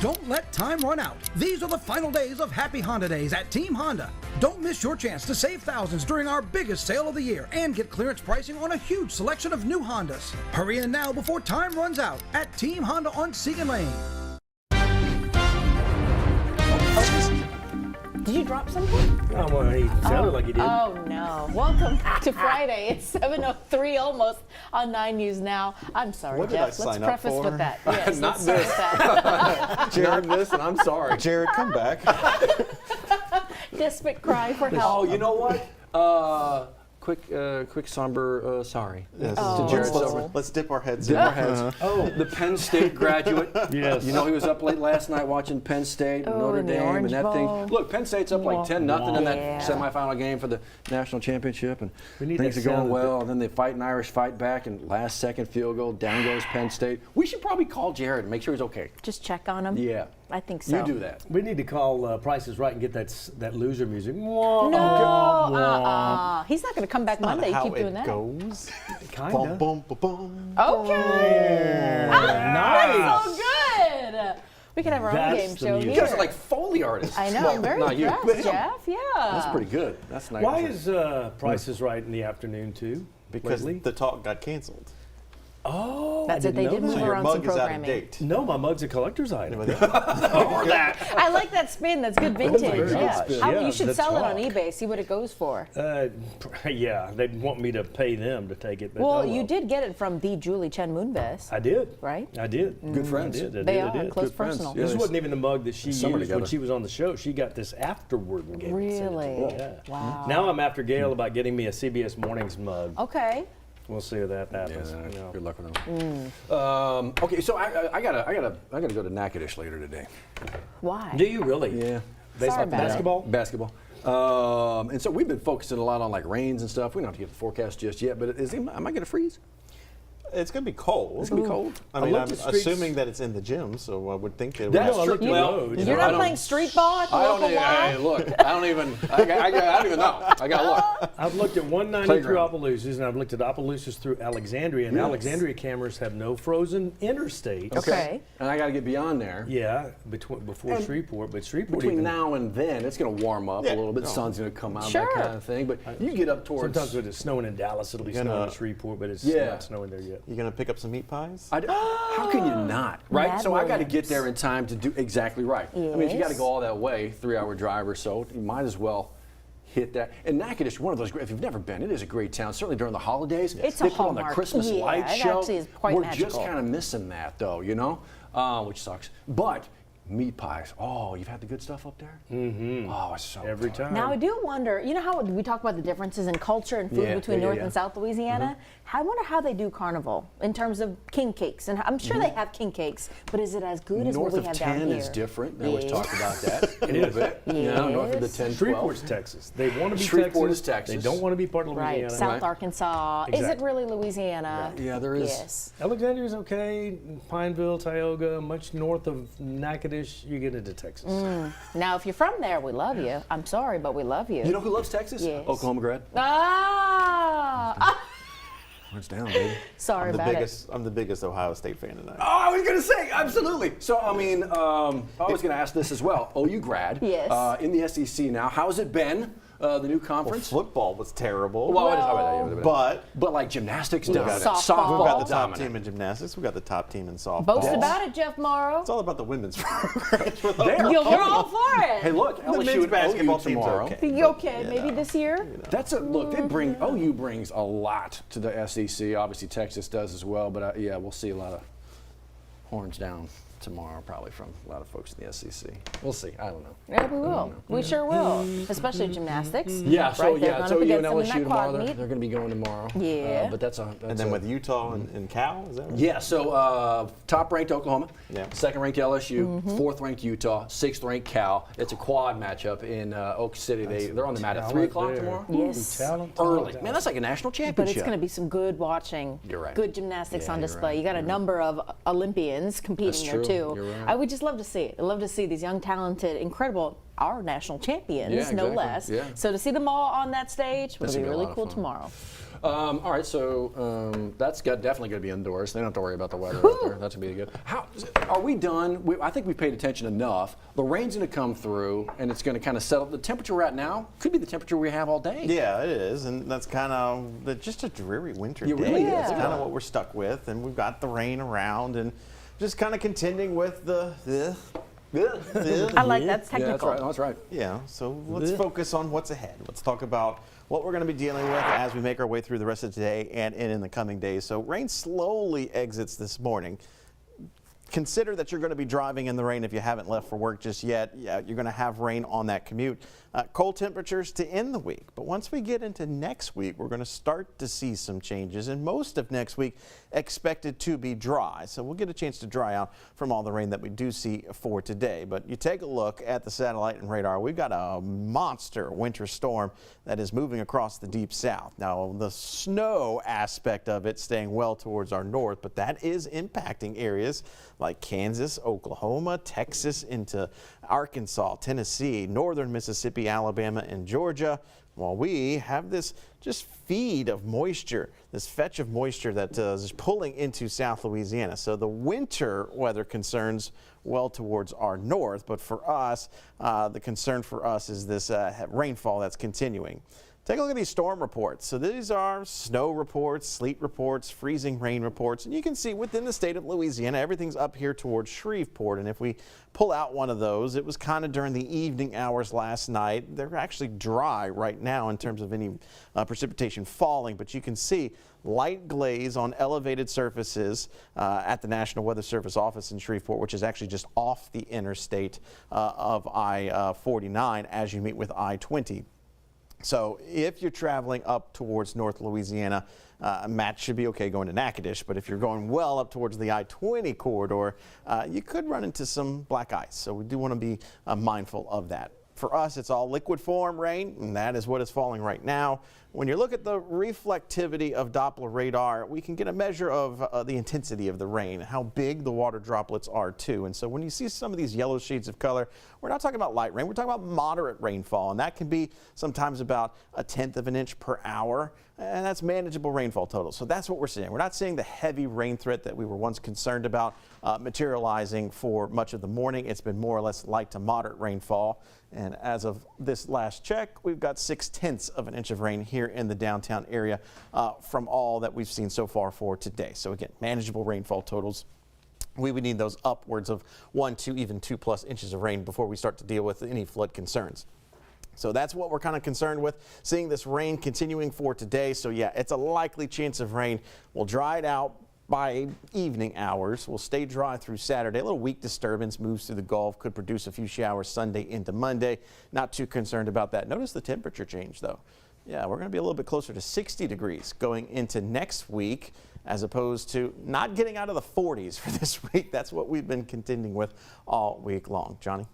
Don't let time run out. These are the final days of Happy Honda Days at Team Honda. Don't miss your chance to save thousands during our biggest sale of the year and get clearance pricing on a huge selection of new Hondas. Hurry in now before time runs out at Team Honda on Segan Lane. Did you drop something? Oh, well, he sounded like he did. Oh, no. Welcome to Friday. It's 7:03 almost on 9 News Now. I'm sorry, What did Jeff. I Let's sign up preface for? with that. Yes, Not let's start this. with that. Jared missed, and I'm sorry. Jared, come back. Desperate cry for help. Oh, you know what? Quick somber sorry. Yes. Oh. To Jared Silver. Let's dip our heads Dip in. our heads. Oh, the Penn State graduate. Yes. You know he was up late last night watching Penn State and Oh, Notre in the Dame and Orange that Bowl. thing. Look, Penn State's up like 10-0 in that Yeah. semifinal game for the national championship, and We need things that are going sound well. And then they fight an Irish fight back, and last second field goal, down goes Penn State. We should probably call Jared and make sure he's okay. Just check on him. Yeah. I think so. You do that. We need to call Price is Right and get that loser music. No, he's not going to come back Monday. You How keep doing it that. goes. Kinda. Boom, boom, boom, boom. Okay. Nice. So good. We could have our own That's game the show music. You here. guys are like Foley artists. I know. Well, I'm very not you, impressed, but him. Jeff. Yeah. That's pretty good. That's nice. Why is Price is Right in the afternoon, too? Because lately? the talk got canceled. Oh, That's I it. They didn't did know move So that. your around some mug is out of programming. date. No, my mug's a collector's item. or that? I like that spin. That's good vintage. very Yeah. good spin. How- Yeah, you should the sell it on talk. eBay. See what it goes for. Yeah, they'd want me to pay them to take it. But Well, oh you did get it from the Julie Chen Moonves, I did. right? I did. Good friends. I did. They I are did. close Good friends. personal. Yeah. This wasn't even the mug that she used Summer when together. she was on the show. She got this afterward and gave it to me. Really? Yeah. Wow. Now I'm after Gail about getting me a CBS Mornings mug. Okay. We'll see if that happens. Yeah, you know. good luck with them. Okay, so I gotta go to Natchitoches later today. Why? Do you really? Yeah, Sorry about it. Basketball? And so we've been focusing a lot on like rains and stuff. We don't have to get the forecast just yet, but am I gonna freeze? It's going to be cold. It's gonna be cold. I mean, looked I'm at streets- assuming that it's in the gym, so I would think that it would That's No, I true. looked at Well, those. You're I not don't- playing street ball at the I don't. local Hey, lawn? look, I don't even know. I got look. I've looked at 190 through Playground. Opelousas, and I've looked at Opelousas through Alexandria, and Yes. Alexandria cameras have no frozen interstates. Okay. And I got to get beyond there. Yeah, before And Shreveport, but Shreveport Between even, now and then, it's going to warm up Yeah. a little bit. The No. sun's going to come out, Sure. that kind of thing. But you get up towards. sometimes when it's snowing in Dallas, it'll be Gonna- snowing in Shreveport, but it's Yeah. not snowing there yet. You going to pick up some meat pies? How can you not, right? Mad So I got to Williams. get there in time to do exactly right. I mean, if you got to Yes. go all that way, 3-hour drive or so, you might as well hit that. And Natchitoches, one of those. If you've never been, it is a great town. Certainly during the holidays, It's they a put on the hallmark. Christmas Yeah, light it show. actually is quite We're just magical. kind of missing that, though, which sucks. But meat pies. Oh, you've had the good stuff up there. Mm-hmm. Oh, it's so Every good. time. Now I do wonder, you know how we talk about the differences in culture and food Yeah, between yeah, North yeah. and South Louisiana? I wonder how they do carnival in terms of king cakes. And I'm sure they have king cakes, but is it as good as what North we of have down 10 here? is different. They always Yeah. talk about that a little bit. North of the Yes. 10, 12. Shreveport's Texas. They want to be Shreveport Texas. is Texas. They don't want to be part of Right, Louisiana. South Right. Arkansas. Is it Exactly. really Louisiana? Yeah, there is. Yes. Alexandria's okay. Pineville, Tioga, much north of Natchitoches, you get into Texas. Now, if you're from there, we love you. I'm sorry, but we love you. You know who loves Texas? Yes. Oklahoma grad. Ah! It's down, baby. Sorry I'm the about biggest. I'm the biggest Ohio State fan tonight. Oh, I was going to say, absolutely. So, I mean, I was going to ask this as well. OU grad. Yes. In the SEC now. How's it been, the new Well, conference? football was terrible. But like gymnastics We've got dominant. it. Softball. We've got the top dominant. team in gymnastics. We've got the top team in softball. Boast about it, Jeff Morrow. It's all about the women's program. You're all for it. Hey, look, the LSU men's and basketball OU team's tomorrow. okay. You okay? You Maybe know. this year? That's a look. They bring OU brings a lot to the SEC. Obviously, Texas does as well. But yeah, we'll see a lot of horns down tomorrow, probably from a lot of folks in the SEC. We'll see. I don't know. Yeah, we will. We sure will. Especially gymnastics. Yeah. So Right, they're yeah. going So up OU and against them in LSU that tomorrow. quad They're meet. going to be going tomorrow. Yeah. But that's And then with Utah and Cal, is that right? Yeah, so top-ranked Oklahoma, Yeah. second-ranked LSU, Mm-hmm. fourth-ranked Utah, sixth-ranked Cal. It's a quad matchup in Oak City. They're on the mat at 3 o'clock tomorrow. Yes. Early. Man, that's like a national But championship. it's going to be some good watching. You're right. Good gymnastics Yeah, on you're display. right. You got a number of Olympians competing That's there true. too. You're right. I would just love to see it. I love to see these young, talented, incredible our national champions, Yeah, no exactly. less. Yeah. So to see them all on that stage will That's be gonna be a really lot of cool fun. tomorrow. All right, so that's definitely going to be indoors. They don't have to worry about the weather out there. That's going to be good. How are we done? I think we've paid attention enough. The rain's going to come through, and it's going to kind of settle. The temperature we're at now could be the temperature we have all day. Yeah, it is, and that's kind of just a dreary winter It day. really is. That's kind of what we're stuck with, and we've got the rain around, and just kind of contending with the. I like that's Yeah, technical. that's right. Yeah, so let's focus on what's ahead. Let's talk about what we're going to be dealing with as we make our way through the rest of today and in the coming days. So rain slowly exits this morning. Consider that you're going to be driving in the rain if you haven't left for work just yet. Yeah, you're going to have rain on that commute. Cold temperatures to end the week. But once we get into next week, we're going to start to see some changes. And most of next week expected to be dry. So we'll get a chance to dry out from all the rain that we do see for today. But you take a look at the satellite and radar. We've got a monster winter storm that is moving across the deep south. Now, the snow aspect of it staying well towards our north, but that is impacting areas like Kansas, Oklahoma, Texas, into Arkansas, Tennessee, northern Mississippi, Alabama, and Georgia. While we have this just feed of moisture, this fetch of moisture that is pulling into South Louisiana. So the winter weather concerns well towards our north, but for us, the concern for us is this rainfall that's continuing. Take a look at these storm reports. So these are snow reports, sleet reports, freezing rain reports, and you can see within the state of Louisiana, everything's up here towards Shreveport. And if we pull out one of those, it was kind of during the evening hours last night. They're actually dry right now in terms of any precipitation falling, but you can see light glaze on elevated surfaces at the National Weather Service office in Shreveport, which is actually just off the interstate of I-49 as you meet with I-20. So if you're traveling up towards North Louisiana, Matt should be okay going to Natchitoches, but if you're going well up towards the I-20 corridor, you could run into some black ice. So we do want to be mindful of that. For us, it's all liquid form rain, and that is what is falling right now. When you look at the reflectivity of Doppler radar, we can get a measure of the intensity of the rain, how big the water droplets are too. And so when you see some of these yellow shades of color, we're not talking about light rain, we're talking about moderate rainfall, and that can be sometimes about 1/10 of an inch per hour, and that's manageable rainfall total. So that's what we're seeing. We're not seeing the heavy rain threat that we were once concerned about materializing for much of the morning. It's been more or less light to moderate rainfall. And as of this last check, we've got 6/10 of an inch of rain here in the downtown area from all that we've seen so far for today. So again, manageable rainfall totals. We would need those upwards of 1, 2, even 2+ inches of rain before we start to deal with any flood concerns. So that's what we're kind of concerned with, seeing this rain continuing for today. So yeah, it's a likely chance of rain. We'll dry it out by evening hours. We'll stay dry through Saturday. A little weak disturbance moves through the Gulf, could produce a few showers Sunday into Monday. Not too concerned about that. Notice the temperature change though. Yeah, we're going to be a little bit closer to 60 degrees going into next week, as opposed to not getting out of the 40s for this week. That's what we've been contending with all week long. Johnny?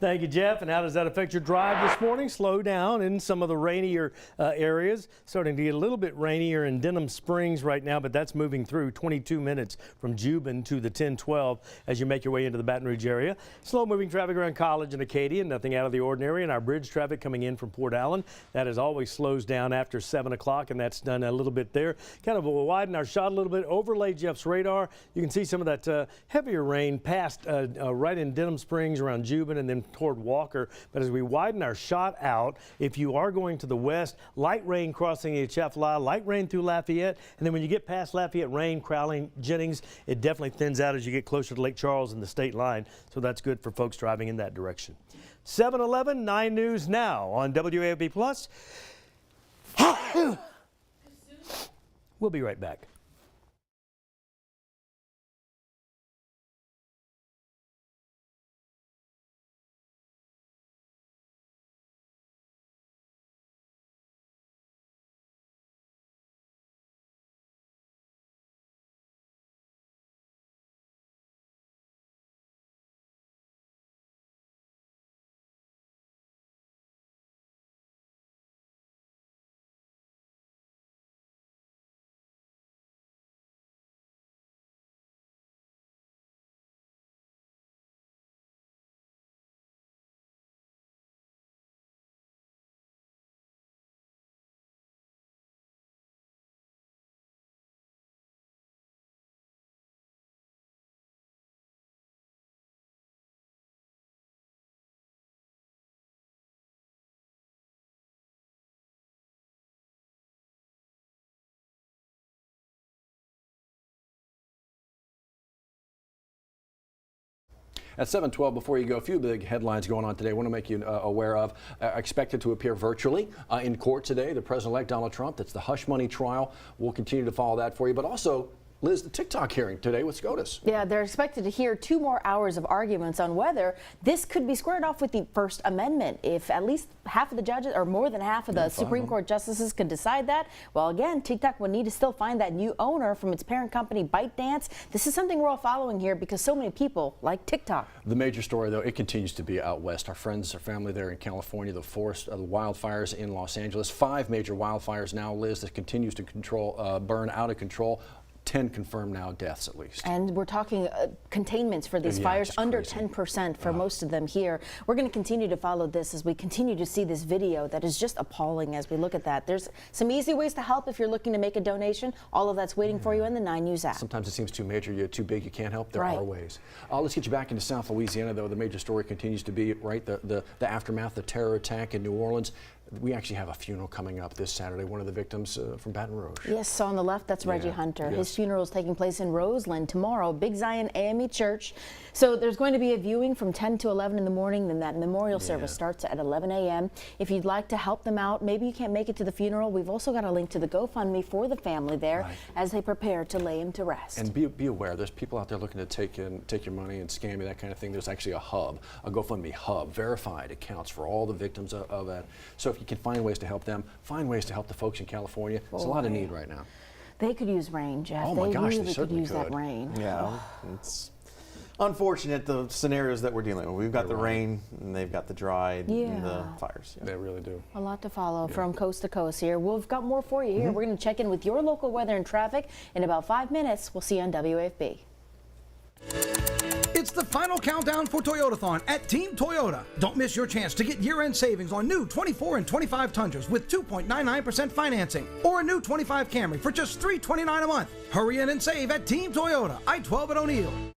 Thank you, Jeff. And how does that affect your drive this morning? Slow down in some of the rainier areas. Starting to get a little bit rainier in Denham Springs right now, but that's moving through 22 minutes from Jubin to the 1012 as you make your way into the Baton Rouge area. Slow moving traffic around College and Acadia, nothing out of the ordinary. And our bridge traffic coming in from Port Allen, that as always slows down after 7 o'clock, and that's done a little bit there. Kind of will widen our shot a little bit, overlay Jeff's radar. You can see some of that heavier rain past right in Denham Springs around Jubin and then toward Walker. But as we widen our shot out, if you are going to the west, light rain crossing the Atchafalaya, light rain through Lafayette, and then when you get past Lafayette, rain, Crowley, Jennings, it definitely thins out as you get closer to Lake Charles and the state line. So that's good for folks driving in that direction. 7-11, 9 News Now on WAFB Plus. We'll be right back. At 7:12, before you go, a few big headlines going on today I want to make you aware of. Expected to appear virtually in court today, the President-elect Donald Trump. That's the hush money trial. We'll continue to follow that for you, but also Liz, the TikTok hearing today with SCOTUS. Yeah, they're expected to hear 2 more hours of arguments on whether this could be squared off with the First Amendment. If at least half of the judges, or more than half of the Supreme Court justices could decide that, well, again, TikTok would need to still find that new owner from its parent company, ByteDance. This is something we're all following here because so many people like TikTok. The major story, though, it continues to be out west. Our friends, our family there in California, the wildfires in Los Angeles. 5 major wildfires now, Liz, that continues to burn out of control. 10 confirmed now deaths at least. And we're talking containments for these fires, under 10% for most of them here. We're going to continue to follow this as we continue to see this video that is just appalling as we look at that. There's some easy ways to help if you're looking to make a donation. All of that's waiting for you in the 9 News app. Sometimes it seems too major, you're too big, you can't help. There are ways. Let's get you back into South Louisiana, though. The major story continues to be, the aftermath, the terror attack in New Orleans. We actually have a funeral coming up this Saturday. One of the victims from Baton Rouge. Yes, so on the left, that's Reggie Hunter. Yes. His funeral is taking place in Roseland tomorrow, Big Zion AME Church. So there's going to be a viewing from 10 to 11 in the morning. Then that memorial service starts at 11 a.m. If you'd like to help them out, maybe you can't make it to the funeral, we've also got a link to the GoFundMe for the family there as they prepare to lay him to rest. And be aware, there's people out there looking to take your money and scam you, that kind of thing. There's actually a hub, a GoFundMe hub, verified accounts for all the victims of that. So if you can find ways to help them, find ways to help the folks in California. There's a lot of need right now. They could use rain, Jeff. Oh my gosh, really they certainly could use that rain. Yeah, it's unfortunate the scenarios that we're dealing with. We've got the rain, and they've got the dry, and the fires. They really do. A lot to follow from coast to coast here. We've got more for you here. We're going to check in with your local weather and traffic in about 5 minutes. We'll see you on WAFB. It's the final countdown for Toyotathon at Team Toyota. Don't miss your chance to get year-end savings on new 24 and 25 Tundras with 2.99% financing, or a new 25 Camry for just $329 a month. Hurry in and save at Team Toyota, I-12 at O'Neill.